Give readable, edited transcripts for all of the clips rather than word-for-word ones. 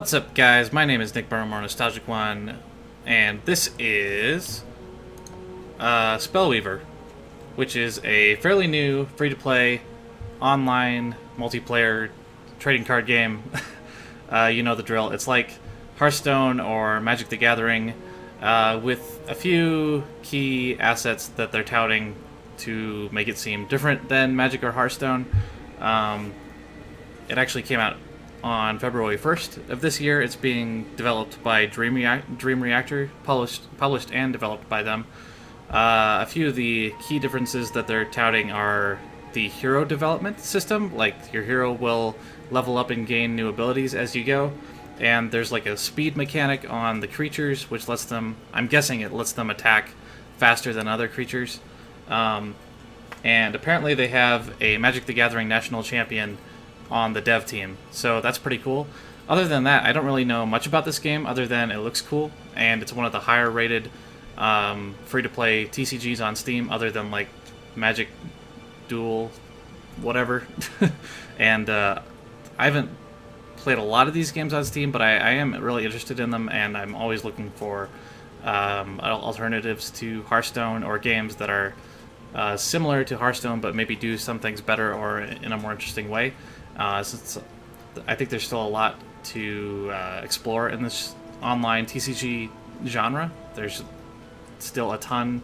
What's up, guys? My name is Nick Burnham, or Nostalgic One, and this is Spellweaver, which is a fairly new, free-to-play, online, multiplayer trading card game. You know the drill. It's like Hearthstone or Magic the Gathering, with a few key assets that they're touting to make it seem different than Magic or Hearthstone. It actually came out on February 1st of this year. It's being developed by Dream Reactor, published and developed by them. A few of the key differences that they're touting are the hero development system, like your hero will level up and gain new abilities as you go, and there's like a speed mechanic on the creatures, which lets them, I'm guessing it lets them attack faster than other creatures. And apparently they have a Magic the Gathering national champion on the dev team, so that's pretty cool. Other than that, I don't really know much about this game other than it looks cool, and it's one of the higher rated free-to-play TCGs on Steam, other than like Magic Duel, whatever. And I haven't played a lot of these games on Steam, but I am really interested in them, and I'm always looking for alternatives to Hearthstone, or games that are similar to Hearthstone but maybe do some things better or in a more interesting way. Since I think there's still a lot to explore in this online TCG genre. There's still a ton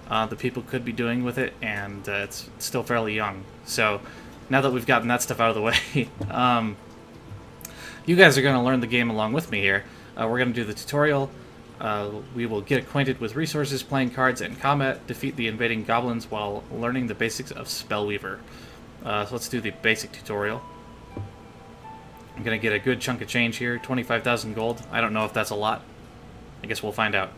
that people could be doing with it, and it's still fairly young. So now that we've gotten that stuff out of the way, you guys are going to learn the game along with me here. We're going to do the tutorial. We will get acquainted with resources, playing cards, and combat, defeat the invading goblins while learning the basics of Spellweaver. So let's do the basic tutorial. I'm going to get a good chunk of change here, 25,000 gold. I don't know if that's a lot. I guess we'll find out.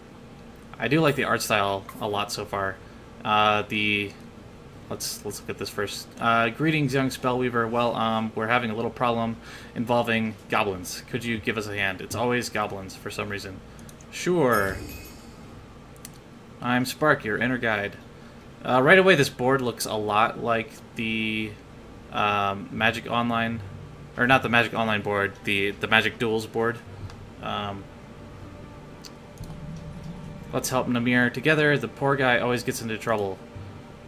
I do like the art style a lot so far. Let's look at this first. Greetings, young Spellweaver. Well, we're having a little problem involving goblins. Could you give us a hand? It's always goblins for some reason. Sure. I'm Spark, your inner guide. Right away, this board looks a lot like the Magic Online, or not the Magic Online board, the Magic Duels board. Let's help Namir. Together, the poor guy always gets into trouble.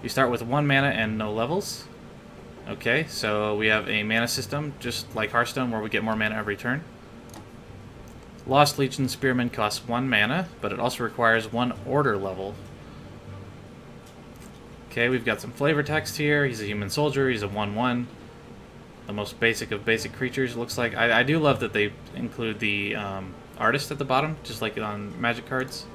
You start with 1 mana and no levels. Okay, so we have a mana system, just like Hearthstone, where we get more mana every turn. Lost Legion Spearman costs 1 mana, but it also requires 1 order level. Okay, we've got some flavor text here. He's a human soldier, he's a 1/1. The most basic of basic creatures, it looks like. I do love that they include the artist at the bottom, just like on Magic cards.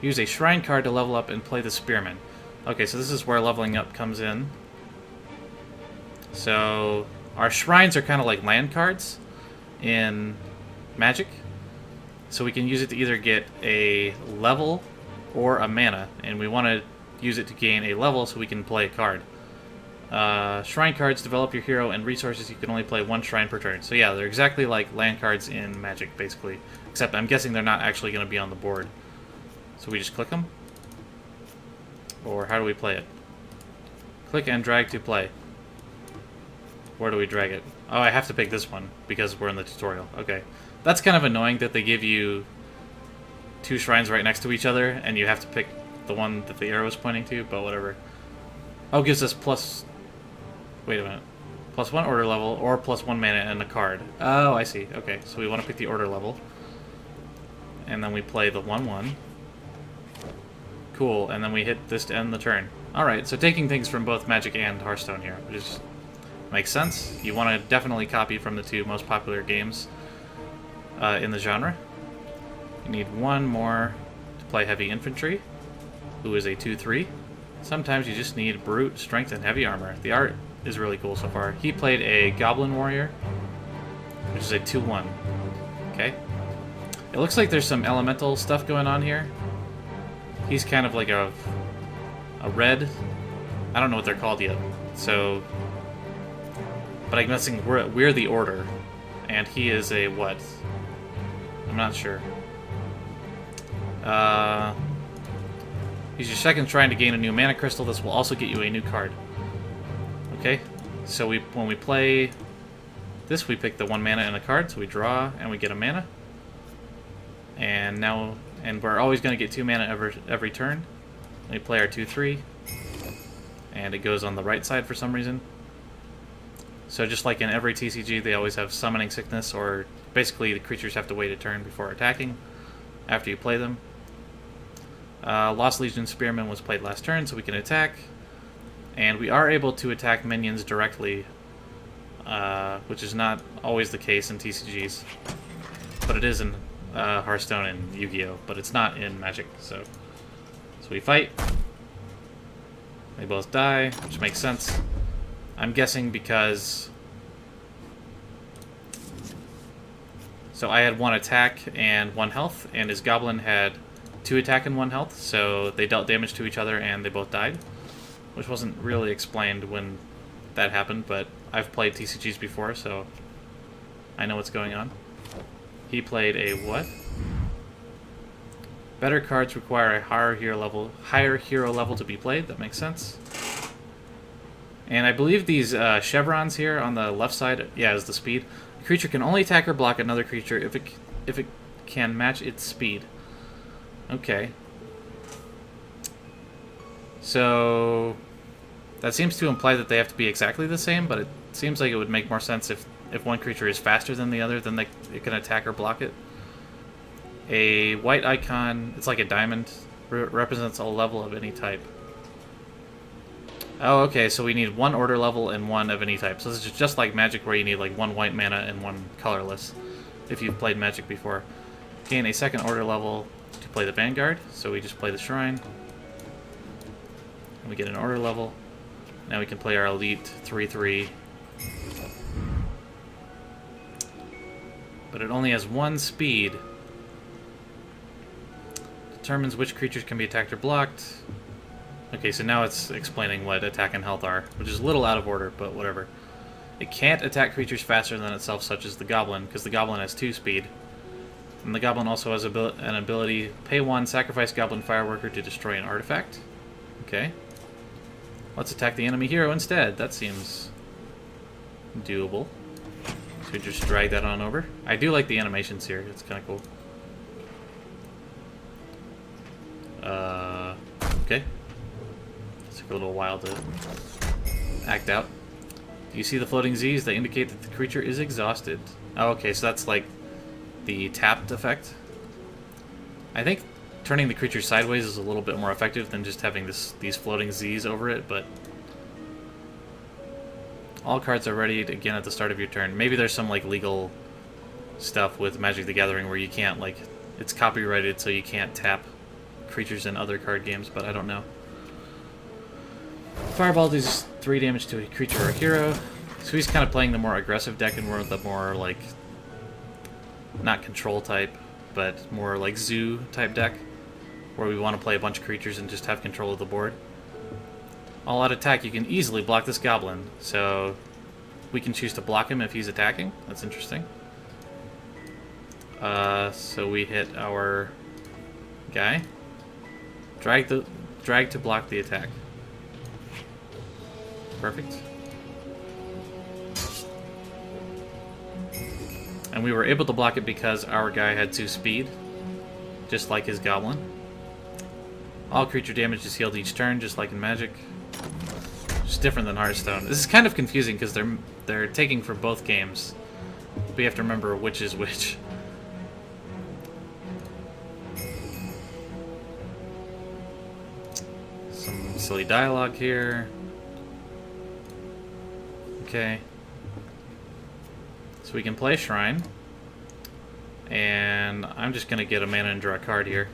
Use a shrine card to level up and play the Spearman. Okay, so this is where leveling up comes in. So our shrines are kind of like land cards in Magic, so we can use it to either get a level or a mana, and we want to use it to gain a level so we can play a card. Shrine cards develop your hero and resources. You can only play 1 shrine per turn. So yeah, they're exactly like land cards in Magic, basically, except I'm guessing they're not actually going to be on the board. So we just click them? Or how do we play it? Click and drag to play. Where do we drag it? Oh, I have to pick this one because we're in the tutorial. Okay. That's kind of annoying that they give you 2 shrines right next to each other and you have to pick the one that the arrow is pointing to, but whatever. Oh, gives us plus... Wait a minute. Plus 1 order level or plus 1 mana and a card. Oh, I see. Okay, so we want to pick the order level. And then we play the 1/1. Cool, and then we hit this to end the turn. Alright, so taking things from both Magic and Hearthstone here, which is... makes sense. You want to definitely copy from the 2 most popular games in the genre. You need 1 more to play Heavy Infantry, who is a 2/3. Sometimes you just need Brute, Strength, and Heavy Armor. The art is really cool so far. He played a Goblin Warrior, which is a 2/1. Okay. It looks like there's some elemental stuff going on here. He's kind of like a red. I don't know what they're called yet. So... but I'm guessing we're the Order, and he is a what? I'm not sure. Use your second shrine to gain a new mana crystal. This will also get you a new card. Okay, so when we play This, we pick the 1 mana in a card, so we draw and we get a mana. And now, and we're always going to get 2 mana every turn. We play our 2/3, and it goes on the right side for some reason. So just like in every TCG, they always have Summoning Sickness, or basically the creatures have to wait a turn before attacking after you play them. Lost Legion Spearman was played last turn, so we can attack. And we are able to attack minions directly, which is not always the case in TCGs. But it is in Hearthstone and Yu-Gi-Oh! But it's not in Magic, so we fight. They both die, which makes sense. I'm guessing because... So I had 1 attack and 1 health, and his goblin had 2 attack and 1 health, so they dealt damage to each other and they both died. Which wasn't really explained when that happened, but I've played TCGs before, so I know what's going on. He played a what? Better cards require a higher hero level to be played. That makes sense. And I believe these chevrons here on the left side, yeah, is the speed. A creature can only attack or block another creature if it can match its speed. Okay. So that seems to imply that they have to be exactly the same, but it seems like it would make more sense if one creature is faster than the other, then it can attack or block it. A white icon, it's like a diamond, represents a level of any type. Oh, okay, so we need 1 order level and 1 of any type. So this is just like Magic, where you need like 1 white mana and 1 colorless, if you've played Magic before. Gain a 2nd order level to play the Vanguard, so we just play the Shrine. And we get an order level. Now we can play our Elite 3/3. But it only has 1 speed. Determines which creatures can be attacked or blocked. Okay, so now it's explaining what attack and health are, which is a little out of order, but whatever. It can't attack creatures faster than itself, such as the Goblin, because the Goblin has 2 speed. And the Goblin also has an ability, pay 1, sacrifice Goblin Fireworker to destroy an artifact. Okay. Let's attack the enemy hero instead. That seems doable. So we just drag that on over. I do like the animations here. It's kind of cool. Okay. It took a little while to act out. Do you see the floating Z's? They indicate that the creature is exhausted. Oh, okay, so that's like the tapped effect. I think turning the creature sideways is a little bit more effective than just having these floating Z's over it, but all cards are ready again at the start of your turn. Maybe there's some like legal stuff with Magic the Gathering where you can't, like, it's copyrighted, so you can't tap creatures in other card games, but I don't know. Fireball does 3 damage to a creature or a hero. So he's kind of playing the more aggressive deck, and we're the more, like, not control type, but more like zoo type deck, where we want to play a bunch of creatures and just have control of the board. All out attack, you can easily block this goblin, so we can choose to block him if he's attacking. That's interesting. So we hit our guy. Drag to block the attack. Perfect. And we were able to block it because our guy had 2 speed, just like his goblin. All creature damage is healed each turn, just like in Magic. Just different than Hearthstone. This is kind of confusing because they're taking for both games. We have to remember which is which. Some silly dialogue here. Okay. So we can play Shrine. And I'm just going to get a mana and draw a card here.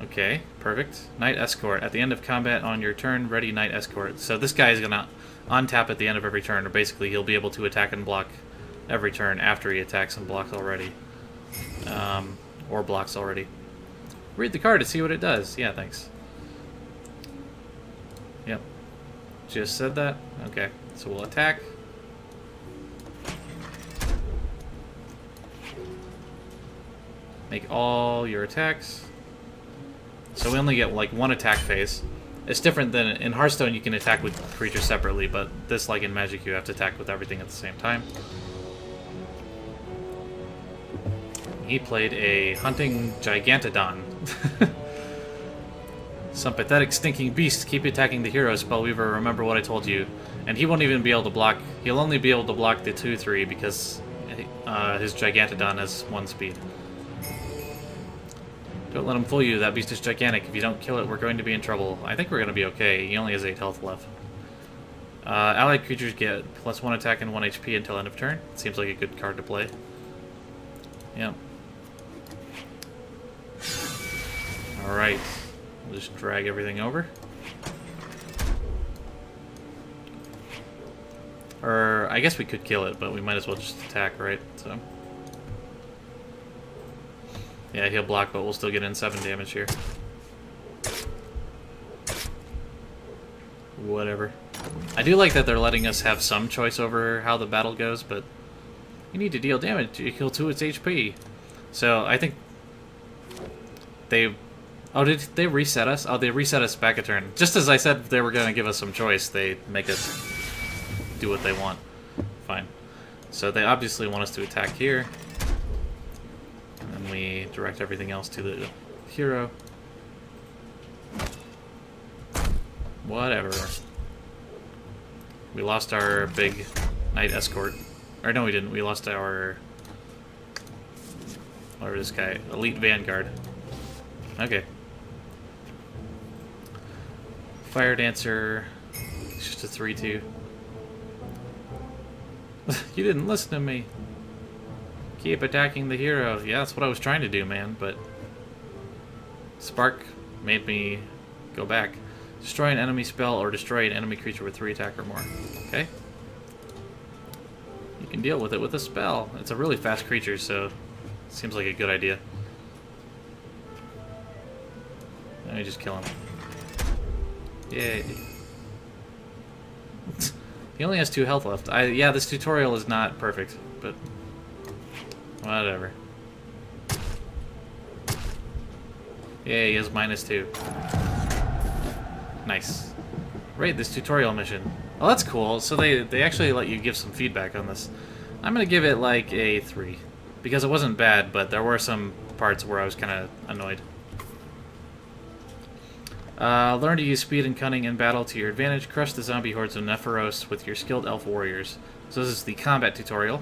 Okay, perfect. Knight Escort. At the end of combat on your turn, ready Knight Escort. So this guy is going to untap at the end of every turn, or basically he'll be able to attack and block every turn after he attacks and blocks already. Or blocks already. Read the card to see what it does. Yeah, thanks. Yep. Just said that. Okay, so we'll attack. Make all your attacks. So we only get like 1 attack phase. It's different than in Hearthstone, you can attack with creatures separately, but this, like in Magic, you have to attack with everything at the same time. He played a hunting gigantodon. Some pathetic stinking beast. Keep attacking the hero, Spellweaver. Remember what I told you. And he won't even be able to block. He'll only be able to block the 2/3 because his gigantodon has 1 speed. Don't let him fool you. That beast is gigantic. If you don't kill it, we're going to be in trouble. I think we're going to be okay. He only has 8 health left. Allied creatures get +1 attack and 1 HP until end of turn. Seems like a good card to play. Yep. Alright. We'll just drag everything over. Or, I guess we could kill it, but we might as well just attack, right? So. Yeah, he'll block, but we'll still get in 7 damage here. Whatever. I do like that they're letting us have some choice over how the battle goes, but you need to deal damage. You kill 2 its HP. So, I think they... Oh, did they reset us? Oh, they reset us back a turn. Just as I said they were going to give us some choice, they make us do what they want. Fine. So they obviously want us to attack here. And then we direct everything else to the hero. Whatever. We lost our big knight escort. Or no, we didn't. We lost our... Or this guy. Elite Vanguard. Okay. Fire Dancer. It's just a 3/2. You didn't listen to me. Keep attacking the hero. Yeah, that's what I was trying to do, man, but... Spark made me go back. Destroy an enemy spell or destroy an enemy creature with 3 attack or more. Okay. You can deal with it with a spell. It's a really fast creature, so... Seems like a good idea. Let me just kill him. Yay. He only has 2 health left. Yeah, this tutorial is not perfect, but whatever. Yeah, he has -2. Nice. Rate this tutorial mission. Oh, that's cool. So they actually let you give some feedback on this. I'm gonna give it like a 3 because it wasn't bad, but there were some parts where I was kind of annoyed. Learn to use speed and cunning in battle to your advantage. Crush the zombie hordes of Nephiros with your skilled elf warriors. So this is the combat tutorial.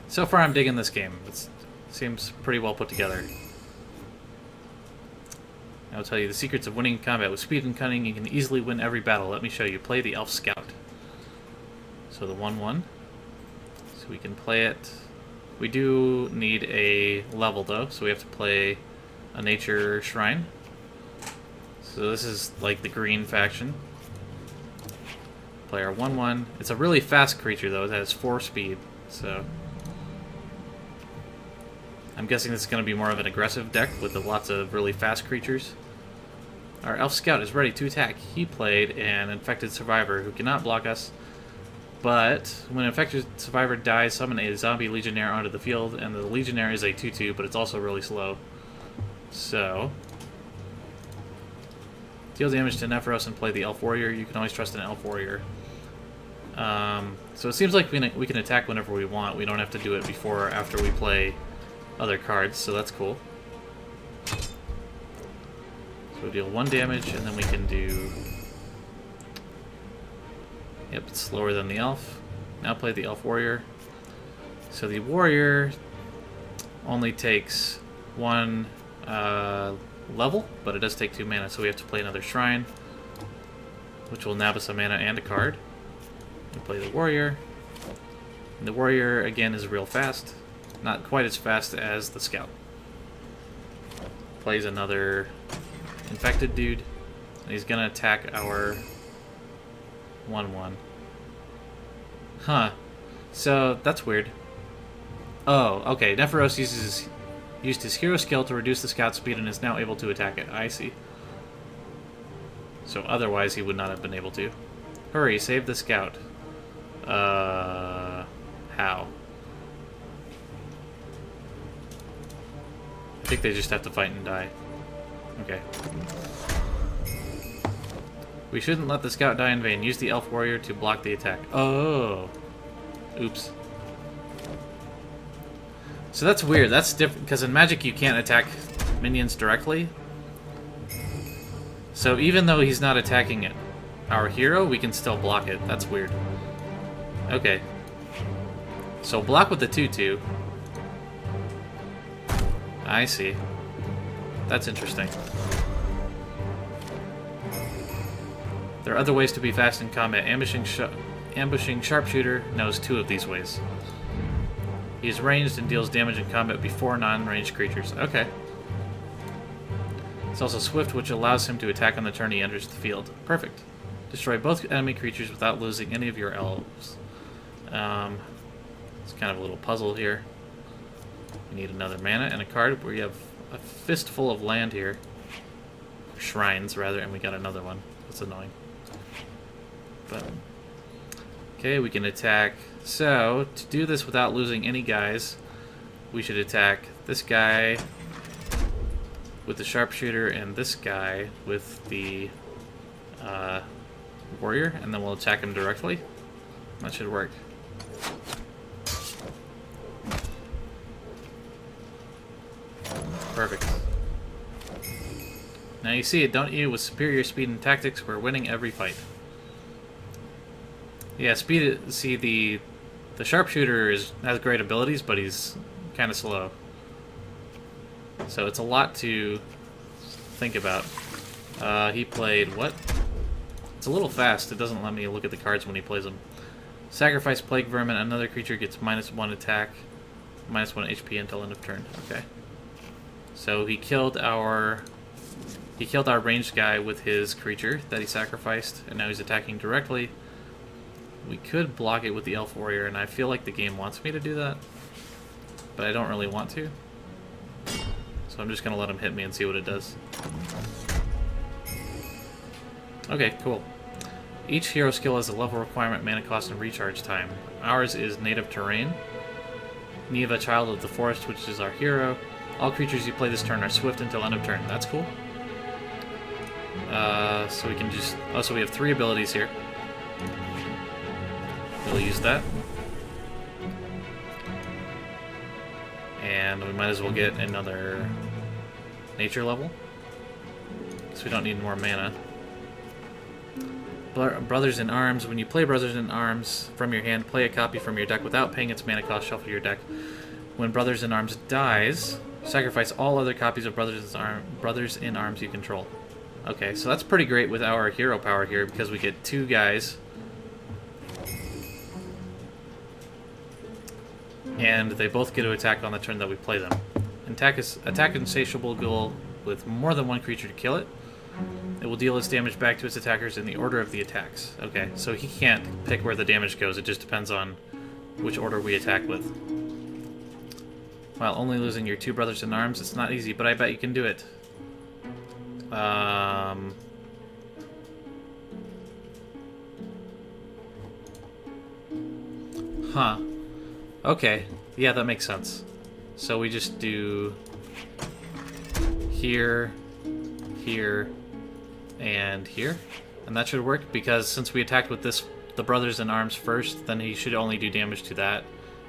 So far I'm digging this game. It seems pretty well put together. I'll tell you the secrets of winning combat with speed and cunning. You can easily win every battle. Let me show you. Play the Elf Scout. So the 1/1. So we can play it. We do need a level though, so we have to play a nature shrine. So this is like the green faction. Play our 1/1. It's a really fast creature though. It has 4 speed, so I'm guessing this is going to be more of an aggressive deck with lots of really fast creatures. Our Elf Scout is ready to attack. He played an infected survivor who cannot block us, but when an infected survivor dies, summon a zombie legionnaire onto the field, and the legionnaire is a 2/2, but it's also really slow. So, deal damage to Nephiros and play the Elf Warrior. You can always trust an Elf Warrior. So it seems like we can attack whenever we want. We don't have to do it before or after we play other cards, so that's cool. So we deal 1 damage, and then we can do... Yep, it's slower than the Elf. Now play the Elf Warrior. So the Warrior only takes 1... level, but it does take 2 mana, so we have to play another shrine, which will nab us a mana and a card. We play the warrior. And the warrior again is real fast, not quite as fast as the scout. Plays another infected dude, and he's gonna attack our 1/1. Huh. So that's weird. Oh, okay. Nephiros used his hero skill to reduce the scout speed and is now able to attack it. I see. So otherwise he would not have been able to. Hurry, save the scout. How? I think they just have to fight and die. Okay. We shouldn't let the scout die in vain. Use the elf warrior to block the attack. Oh. Oops. So that's weird. That's different, because in Magic you can't attack minions directly. So even though he's not attacking it, our hero, we can still block it. That's weird. Okay. So block with the 2/2. I see. That's interesting. There are other ways to be fast in combat. Ambushing Sharpshooter knows 2 of these ways. He is ranged and deals damage in combat before non-ranged creatures. Okay. It's also Swift, which allows him to attack on the turn he enters the field. Perfect. Destroy both enemy creatures without losing any of your elves. It's kind of a little puzzle here. We need another mana and a card. We have a fistful of land here. Shrines, rather, and we got another one. That's annoying. But okay, we can attack. So, to do this without losing any guys, we should attack this guy with the Sharpshooter and this guy with the Warrior, and then we'll attack him directly. That should work. Perfect. Now you see it, don't you? With superior speed and tactics, we're winning every fight. Yeah, speed. See, the Sharpshooter has great abilities, but he's kind of slow. So it's a lot to think about. He played what? It's a little fast. It doesn't let me look at the cards when he plays them. Sacrifice Plague Vermin. Another creature gets -1 attack, -1 HP until end of turn. Okay. So he killed our ranged guy with his creature that he sacrificed, and now he's attacking directly. We could block it with the Elf Warrior, and I feel like the game wants me to do that, but I don't really want to. So I'm just going to let him hit me and see what it does. Okay, cool. Each hero skill has a level requirement, mana cost, and recharge time. Ours is Native Terrain. Neva, Child of the Forest, which is our hero. All creatures you play this turn are swift until end of turn. That's cool. So we can just... Oh, so we have 3 abilities here. We'll use that. And we might as well get another nature level, because we don't need more mana. Brothers in Arms. When you play Brothers in Arms from your hand, play a copy from your deck without paying its mana cost, shuffle your deck. When Brothers in Arms dies, sacrifice all other copies of Brothers in Arms you control. Okay, so that's pretty great with our hero power here, because we get 2 guys. And they both get to attack on the turn that we play them. Attack Insatiable Ghoul with more than 1 creature to kill it. It will deal its damage back to its attackers in the order of the attacks. Okay, so he can't pick where the damage goes. It just depends on which order we attack with. While only losing your 2 Brothers in Arms, it's not easy, but I bet you can do it. Huh. Okay. Yeah, that makes sense. So we just do here, here, and here. And that should work, because since we attacked with the Brothers in Arms first, then he should only do damage to that,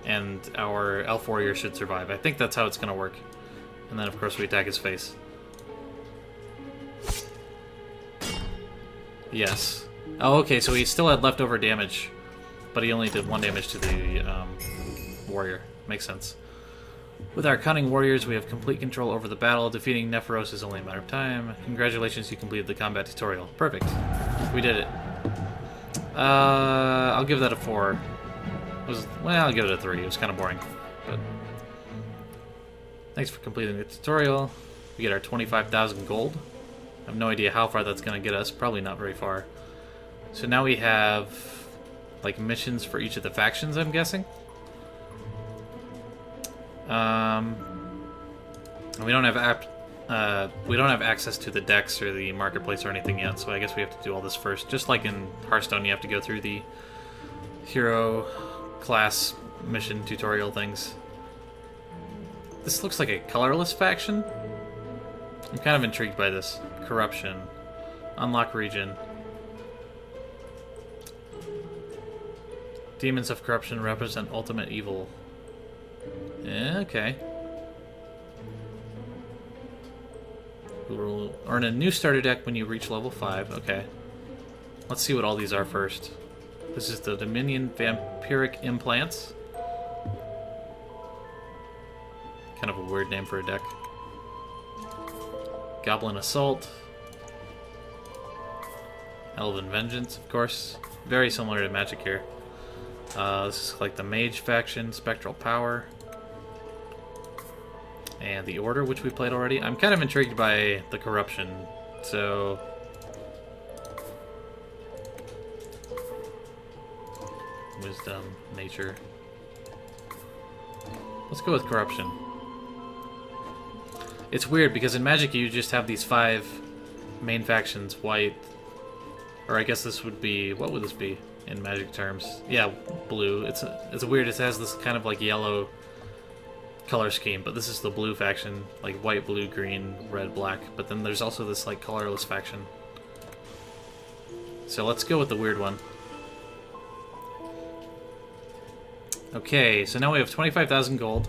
and our Elf Warrior should survive. I think that's how it's going to work. And then, of course, we attack his face. Yes. Oh, okay, so he still had leftover damage, but he only did 1 damage to the warrior. Makes sense. With our Cunning Warriors, we have complete control over the battle. Defeating Nephoros is only a matter of time. Congratulations, you completed the combat tutorial. Perfect. We did it. I'll give that a 4. Well, I'll give it a 3. It was kind of boring. But thanks for completing the tutorial. We get our 25,000 gold. I have no idea how far that's going to get us. Probably not very far. So now we have like missions for each of the factions, I'm guessing. We don't have access to the decks or the marketplace or anything yet, so I guess we have to do all this first. Just like in Hearthstone, you have to go through the hero class mission tutorial things. This looks like a colorless faction. I'm kind of intrigued by this. Corruption. Unlock region. Demons of corruption represent ultimate evil. Okay. We'll earn a new starter deck when you reach level 5. Okay. Let's see what all these are first. This is the Dominion Vampiric Implants. Kind of a weird name for a deck. Goblin Assault. Elven Vengeance, of course. Very similar to Magic here. This is like the Mage faction, Spectral Power. And the Order, which we played already. I'm kind of intrigued by the Corruption, so... Wisdom, Nature. Let's go with Corruption. It's weird, because in Magic you just have these 5 main factions, white... Or I guess this would be... What would this be in Magic terms? Yeah, blue. It's weird, it has this kind of like yellow... color scheme, but this is the blue faction, like white, blue, green, red, black, but then there's also this like colorless faction. So let's go with the weird one. Okay, so now we have 25,000 gold,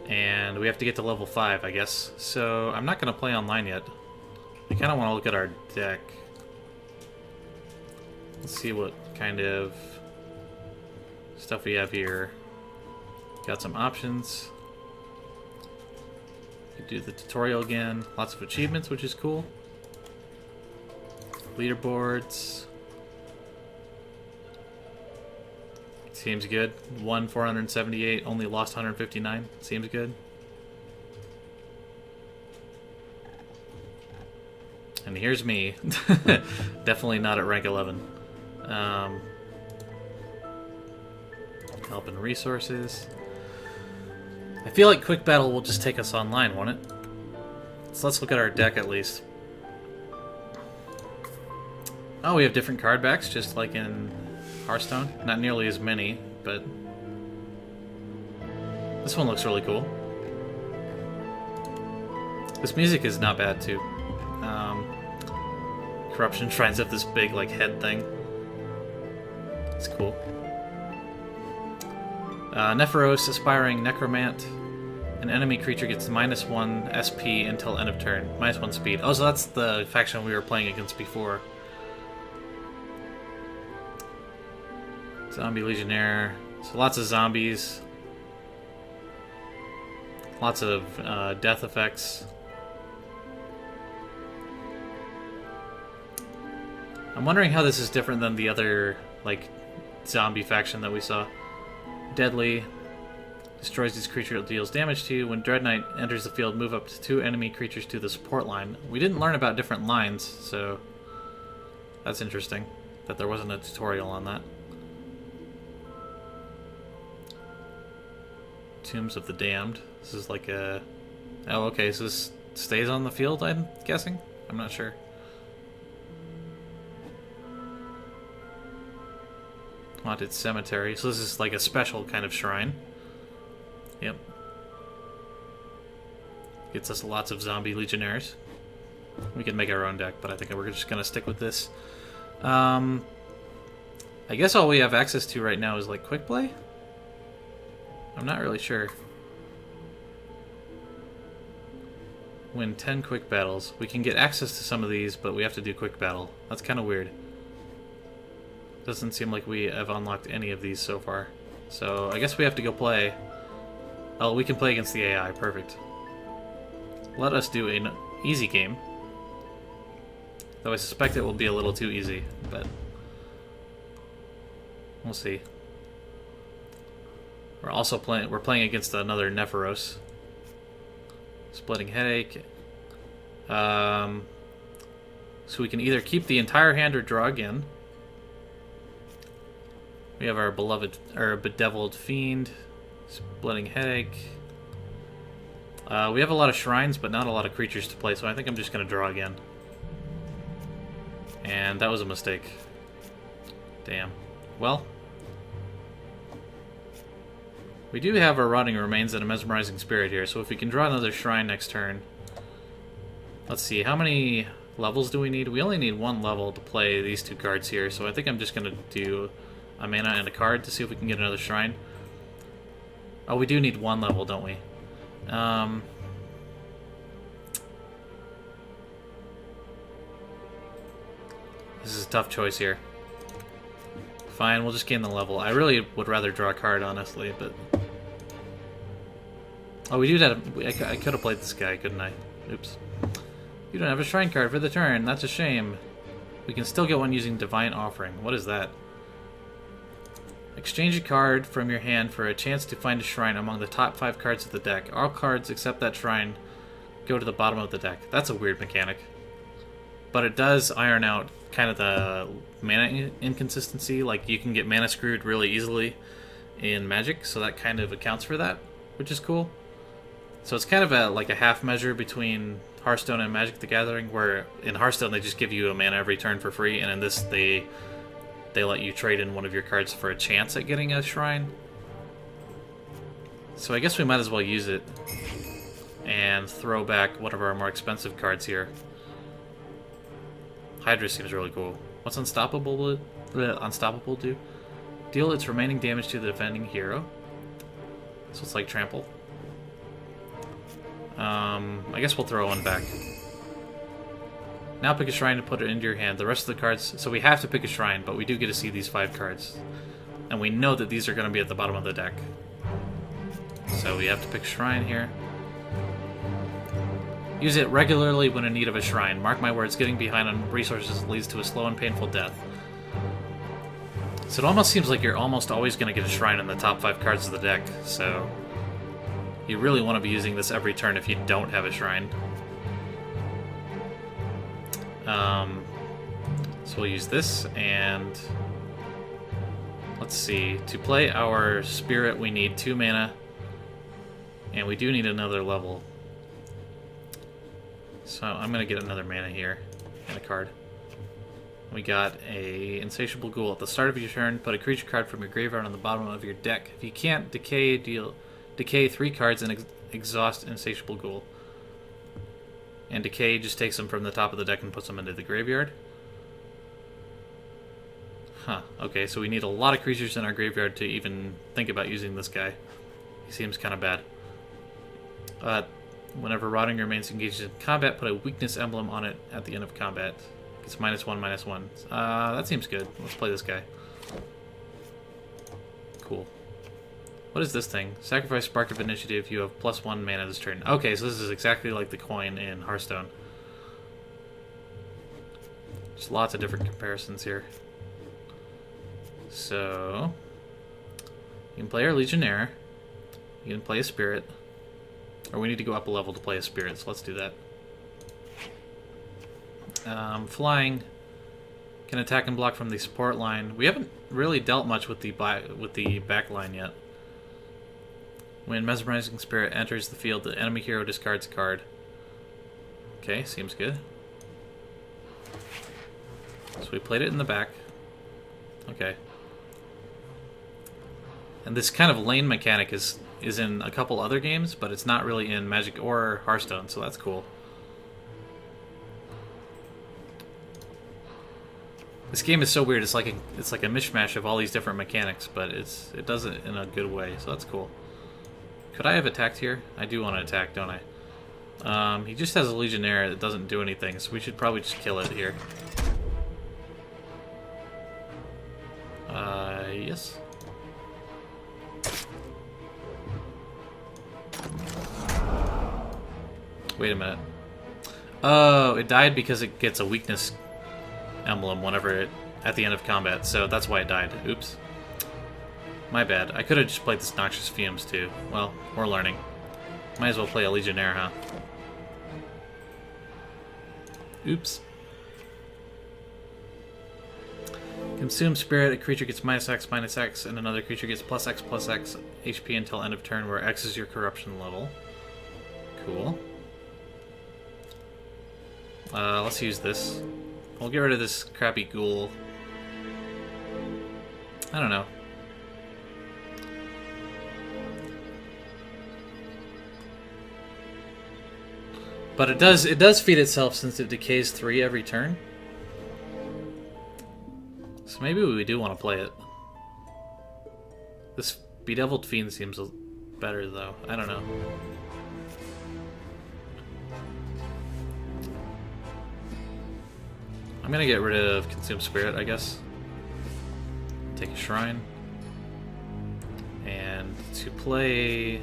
and we have to get to level 5, I guess. So I'm not going to play online yet. I kind of want to look at our deck. Let's see what kind of stuff we have here. Got some options. You do the tutorial again. Lots of achievements, which is cool. Leaderboards. Seems good. Won 478, only lost 159. Seems good. And here's me. Definitely not at rank 11. Help and resources. I feel like Quick Battle will just take us online, won't it? So let's look at our deck at least. Oh, we have different card backs, just like in Hearthstone. Not nearly as many, but... This one looks really cool. This music is not bad, too. Corruption Shrines have this big, like, head thing. It's cool. Nephoros, Aspiring Necromant. An enemy creature gets -1 SP until end of turn. -1 speed. Oh, so that's the faction we were playing against before. Zombie Legionnaire. So lots of zombies. Lots of death effects. I'm wondering how this is different than the other, like, zombie faction that we saw. Deadly. Destroys this creature that deals damage to you. When Dread Knight enters the field, move up to 2 enemy creatures to the support line. We didn't learn about different lines, so that's interesting that there wasn't a tutorial on that. Tombs of the Damned. This is like a... Oh, okay, so this stays on the field, I'm guessing? I'm not sure. Haunted Cemetery. So this is like a special kind of shrine. Yep. Gets us lots of zombie legionnaires. We can make our own deck, but I think we're just going to stick with this. I guess all we have access to right now is like quick play? I'm not really sure. Win 10 quick battles. We can get access to some of these, but we have to do quick battle. That's kind of weird. Doesn't seem like we have unlocked any of these so far. So I guess we have to go play. Oh, we can play against the AI. Perfect. Let us do an easy game. Though I suspect it will be a little too easy, but we'll see. We're also playing. We're playing against another Nephoros. Splitting Headache. So we can either keep the entire hand or draw again. We have our bedeviled fiend, Splitting Headache. We have a lot of shrines, but not a lot of creatures to play, so I think I'm just going to draw again. And that was a mistake. Damn. Well, we do have our Rotting Remains and a Mesmerizing Spirit here, so if we can draw another shrine next turn. Let's see, how many levels do we need? We only need 1 level to play these 2 cards here, so I think I'm just going to do a mana and a card to see if we can get another shrine. Oh, we do need 1 level, don't we? This is a tough choice here. Fine, we'll just gain the level. I really would rather draw a card, honestly, but... Oh, we do have... I could have played this guy, couldn't I? Oops. You don't have a shrine card for the turn. That's a shame. We can still get one using Divine Offering. What is that? Exchange a card from your hand for a chance to find a shrine among the top 5 cards of the deck. All cards except that shrine go to the bottom of the deck. That's a weird mechanic. But it does iron out kind of the mana inconsistency. Like, you can get mana screwed really easily in Magic, so that kind of accounts for that, which is cool. So it's kind of like a half measure between Hearthstone and Magic the Gathering, where in Hearthstone they just give you a mana every turn for free, and in this they let you trade in one of your cards for a chance at getting a shrine. So I guess we might as well use it and throw back one of our more expensive cards here. Hydra seems really cool. What's Unstoppable do? Deal its remaining damage to the defending hero. So it's like Trample. I guess we'll throw one back. Now pick a shrine to put it into your hand. The rest of the cards... So we have to pick a shrine, but we do get to see these 5 cards. And we know that these are going to be at the bottom of the deck. So we have to pick a shrine here. Use it regularly when in need of a shrine. Mark my words, getting behind on resources leads to a slow and painful death. So it almost seems like you're almost always going to get a shrine in the top 5 cards of the deck. So you really want to be using this every turn if you don't have a shrine. So we'll use this, and let's see. To play our spirit, we need 2 mana, and we do need another level. So I'm going to get another mana here, and a card. We got a Insatiable Ghoul. At the start of your turn, put a creature card from your graveyard on the bottom of your deck. If you can't decay 3 cards and exhaust Insatiable Ghoul. And Decay just takes them from the top of the deck and puts them into the graveyard. Huh, okay, so we need a lot of creatures in our graveyard to even think about using this guy. He seems kind of bad. Whenever Rotting remains engaged in combat, put a weakness emblem on it at the end of combat. It's -1/-1. That seems good. Let's play this guy. Cool. What is this thing? Sacrifice Spark of Initiative. You have +1 mana this turn. Okay, so this is exactly like the coin in Hearthstone. There's lots of different comparisons here. So you can play our Legionnaire. You can play a Spirit. Or we need to go up a level to play a Spirit, so let's do that. Flying can attack and block from the support line. We haven't really dealt much with the back line yet. When Mesmerizing Spirit enters the field, the enemy hero discards a card. Okay, seems good. So we played it in the back. Okay. And this kind of lane mechanic is in a couple other games, but it's not really in Magic or Hearthstone, so that's cool. This game is so weird. It's like a mishmash of all these different mechanics, but it does it in a good way, so that's cool. Could I have attacked here? I do want to attack, don't I? He just has a Legionnaire that doesn't do anything, so we should probably just kill it here. Yes. Wait a minute. Oh, it died because it gets a weakness emblem whenever at the end of combat, so that's why it died. Oops. My bad. I could have just played this Noxious Fumes too. Well, we're learning. Might as well play a Legionnaire, huh? Oops. Consume Spirit, a creature gets -X/-X, and another creature gets +X/+X HP until end of turn, where X is your corruption level. Cool. Let's use this. We'll get rid of this crappy ghoul. I don't know. But it does feed itself since it decays 3 every turn. So maybe we do want to play it. This Bedeviled Fiend seems better, though. I don't know. I'm gonna get rid of Consume Spirit, I guess. Take a Shrine. And to play...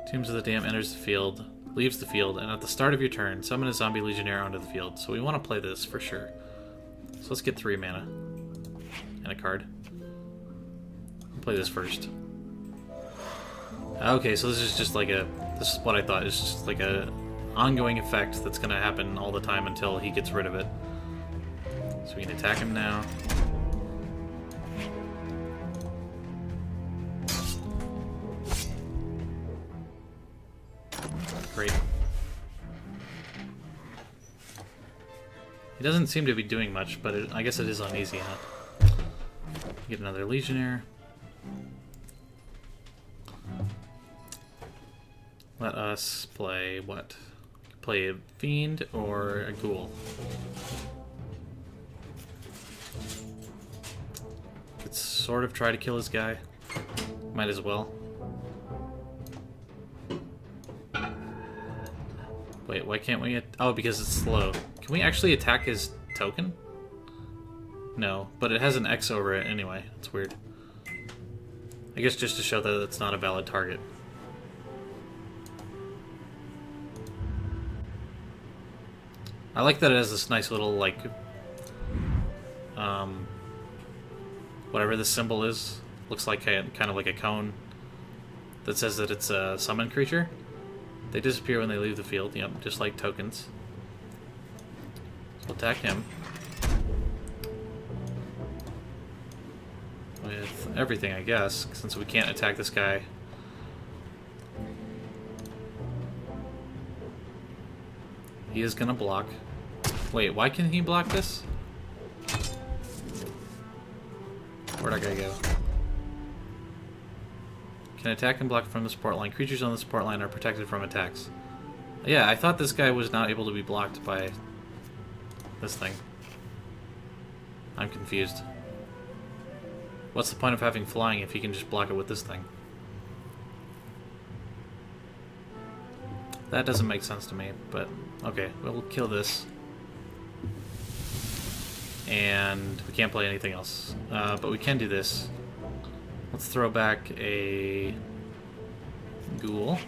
Tombs of the Dam enters the field, leaves the field, and at the start of your turn, summon a zombie legionnaire onto the field. So we want to play this for sure. So let's get 3 mana. And a card. I'll play this first. Okay, so this is just like a... This is what I thought. It's just like a ongoing effect that's going to happen all the time until he gets rid of it. So we can attack him now. Great. He doesn't seem to be doing much, but I guess it is uneasy, huh? Get another Legionnaire. Let us play what? Play a Fiend or a Ghoul? Could sort of try to kill this guy. Might as well. Wait, why can't we... Oh, because it's slow. Can we actually attack his token? No, but it has an X over it anyway. It's weird. I guess just to show that it's not a valid target. I like that it has this nice little, like... whatever this symbol is. Looks like kind of like a cone that says that it's a summon creature. They disappear when they leave the field, yep, just like tokens. So we'll attack him. With everything, I guess, since we can't attack this guy. He is gonna block. Wait, why can he block this? Where'd our guy go? Can attack and block from the support line. Creatures on the support line are protected from attacks. Yeah, I thought this guy was not able to be blocked by this thing. I'm confused. What's the point of having flying if you can just block it with this thing? That doesn't make sense to me, but okay, we'll kill this. And we can't play anything else. But we can do this. Let's throw back a Ghoul.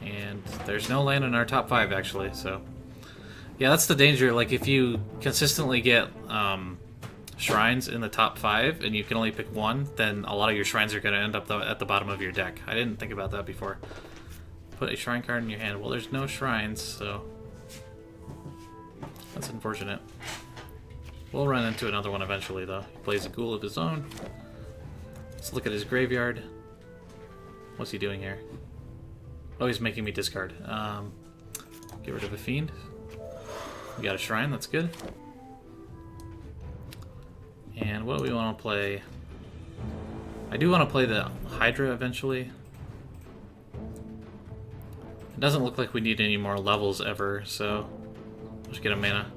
And there's no land in our top 5, actually, so... Yeah, that's the danger. Like, if you consistently get shrines in the top 5, and you can only pick one, then a lot of your shrines are going to end up at the bottom of your deck. I didn't think about that before. Put a shrine card in your hand. Well, there's no shrines, so... That's unfortunate. We'll run into another one eventually, though. He plays a Ghoul of his own. Let's look at his graveyard. What's he doing here? Oh, he's making me discard. Get rid of a Fiend. We got a Shrine, that's good. And what do we want to play? I do want to play the Hydra eventually. It doesn't look like we need any more levels ever, so let's get a mana.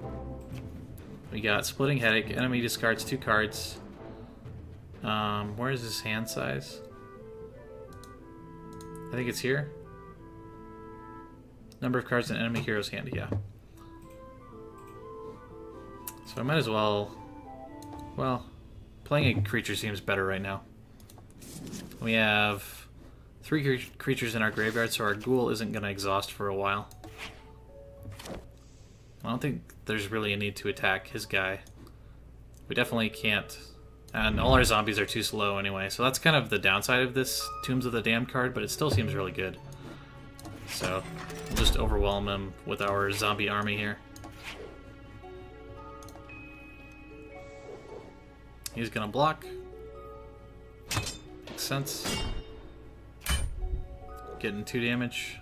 We got Splitting Headache. Enemy discards 2 cards. Where is his hand size? I think it's here. Number of cards in enemy hero's hand, yeah. So I might as well... Well, playing a creature seems better right now. We have 3 creatures in our graveyard, so our Ghoul isn't going to exhaust for a while. I don't think there's really a need to attack his guy. We definitely can't... And all our zombies are too slow anyway, so that's kind of the downside of this Tombs of the Damned card, but it still seems really good. So, we'll just overwhelm him with our zombie army here. He's gonna block. Makes sense. Getting 2 damage.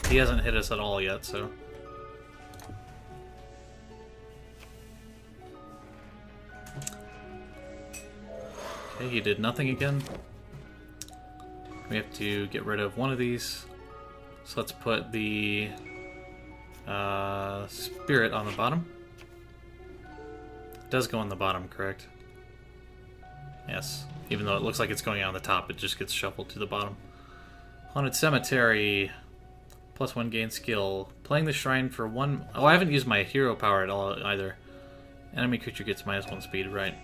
He hasn't hit us at all yet, so... Okay, he did nothing again. We have to get rid of one of these. So let's put the Spirit on the bottom. It does go on the bottom, correct? Yes. Even though it looks like it's going out on the top, it just gets shuffled to the bottom. Haunted Cemetery. +1 gain skill. Playing the shrine for 1... Oh, I haven't used my hero power at all either. Enemy creature gets -1 speed, right.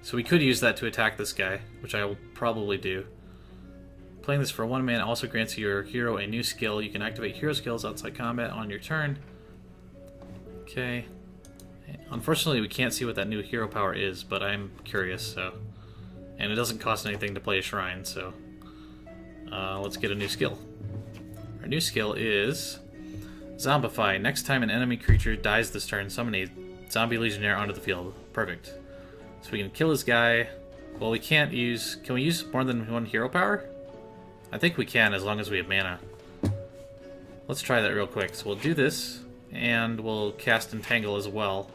So we could use that to attack this guy, which I will probably do. Playing this for 1 mana also grants your hero a new skill. You can activate hero skills outside combat on your turn. Okay. Unfortunately, we can't see what that new hero power is, but I'm curious, so... And it doesn't cost anything to play a shrine, so... let's get a new skill. Our new skill is... Zombify. Next time an enemy creature dies this turn, summon a zombie legionnaire onto the field. Perfect. So we can kill this guy. Well, we can't use... Can we use more than 1 hero power? I think we can, as long as we have mana. Let's try that real quick. So we'll do this, and we'll cast Entangle as well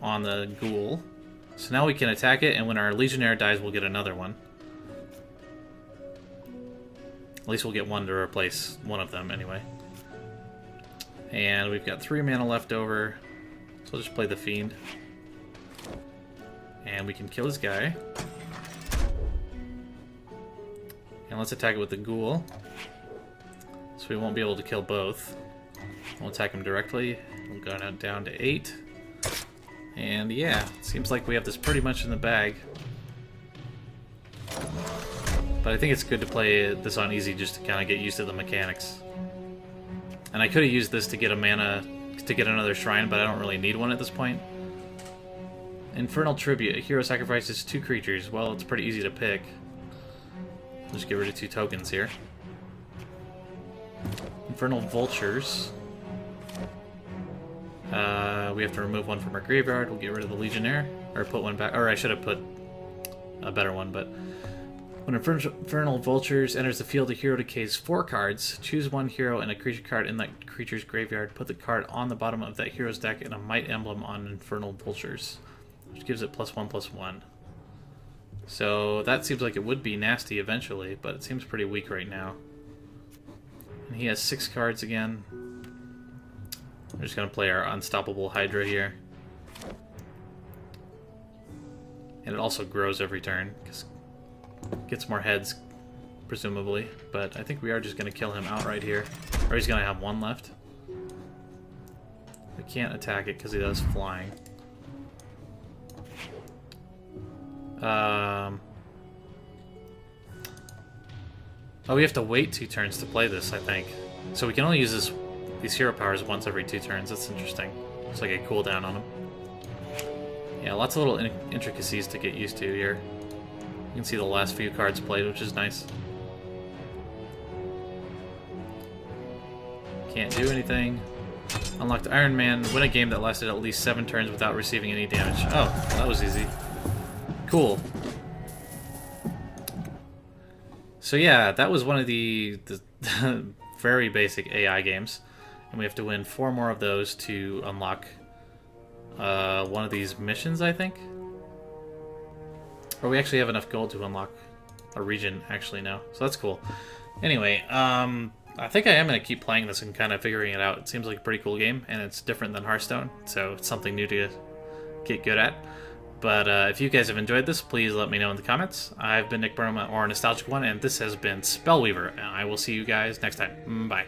on the ghoul. So now we can attack it, and when our legionnaire dies, we'll get another one. At least we'll get one to replace one of them, anyway. And we've got 3 mana left over, so we'll just play the Fiend. And we can kill this guy. And let's attack it with the ghoul. So we won't be able to kill both. We'll attack him directly. We'll go down to 8. And yeah, seems like we have this pretty much in the bag. But I think it's good to play this on easy just to kind of get used to the mechanics. And I could have used this to get a mana, to get another shrine, but I don't really need one at this point. Infernal Tribute. A hero sacrifices 2 creatures. Well, it's pretty easy to pick. Just get rid of 2 tokens here. Infernal Vultures. We have to remove 1 from our graveyard. We'll get rid of the Legionnaire. Or put 1 back. Or I should have put a better one, but... When Infernal Vultures enters the field, a hero decays 4 cards. Choose 1 hero and a creature card in that creature's graveyard. Put the card on the bottom of that hero's deck and a Might emblem on Infernal Vultures, which gives it +1/+1. So that seems like it would be nasty eventually, but it seems pretty weak right now. And he has 6 cards again. We're just going to play our Unstoppable Hydra here. And it also grows every turn, because it gets more heads, presumably. But I think we are just going to kill him outright here. Or he's going to have 1 left. We can't attack it because he does flying. Oh, we have to wait 2 turns to play this, I think. So we can only use these hero powers once every 2 turns. That's interesting. It's like a cooldown on them. Yeah, lots of little intricacies to get used to here. You can see the last few cards played, which is nice. Can't do anything. Unlocked Iron Man. Win a game that lasted at least 7 turns without receiving any damage. Oh, that was easy. Cool. So yeah, that was one of the very basic AI games. And we have to win 4 more of those to unlock one of these missions, I think. Or we actually have enough gold to unlock a region, actually, now. So that's cool. Anyway, I think I am going to keep playing this and kind of figuring it out. It seems like a pretty cool game, and it's different than Hearthstone, so it's something new to get good at. But if you guys have enjoyed this, please let me know in the comments. I've been Nick Burnham, or Nostalgic One, and this has been Spellweaver, and I will see you guys next time. Bye.